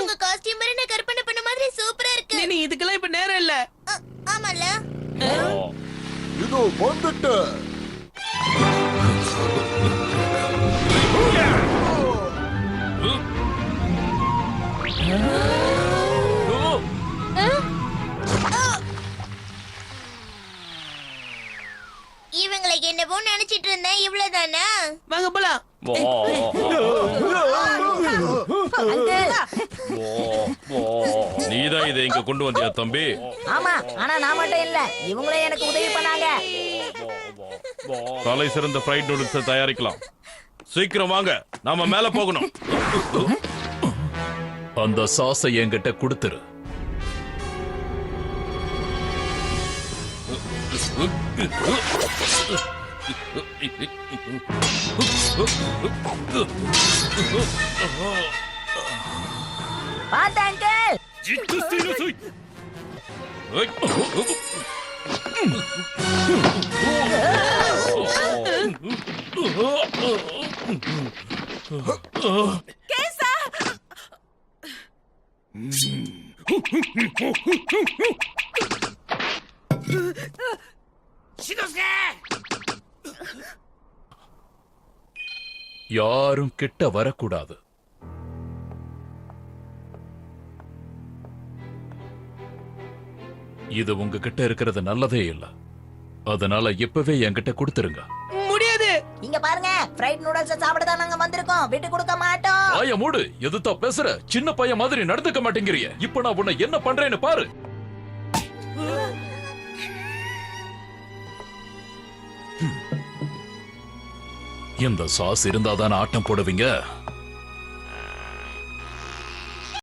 உங்க காஸ்டியூம் மாதிரி நான் கற்பனை பண்ண மாதிரி சூப்பரா இருக்கு. நீ இதுக்கெல்லாம் இப்ப நேரம் இல்ல. ஆமால. இதோ வந்துட்டு. இவங்களை என்னவோ நினைச்சிட்டு இருந்தேன். இவ்வளவுதானா? வாங்க போலாம். நீதான் இதை இங்க கொண்டு வந்தியா தம்பி? ஆமா, ஆனா நான் மட்டும் இல்ல, இவங்களே எனக்கு உதவி பண்ணாங்க. தலை சிறந்த ஃப்ரைட் நூடுல்ஸ் தயாரிக்கலாம். சீக்கிரம் வாங்க, நாம மேல போகணும். அந்த சாஸை என்கிட்ட கொடுத்துரு. பாத்து அங்கிள். யாரும் கிட்ட வரக்கூடாது. இது உங்ககிட்ட இருக்கிறது நல்லதே இல்ல. அதனால இப்பவே என்கிட்ட கொடுத்துருங்க. முடியாது. இங்க பாருங்க, ஃப்ரைட் நூடுல்ஸ் சாப்பிட தான் நாங்க வந்திருக்கோம். விட்டு கொடுக்க மாட்டோம். வாய மூடு. எதுதான் பேசுற? சின்ன பையன் மாதிரி நடந்துக்க மாட்டேங்கிறிய. இப்ப நான் உன்னை என்ன பண்றேன்னு பாரு. இந்த சாஸ் இருந்தாதான் ஆட்டம் போடுவீங்க.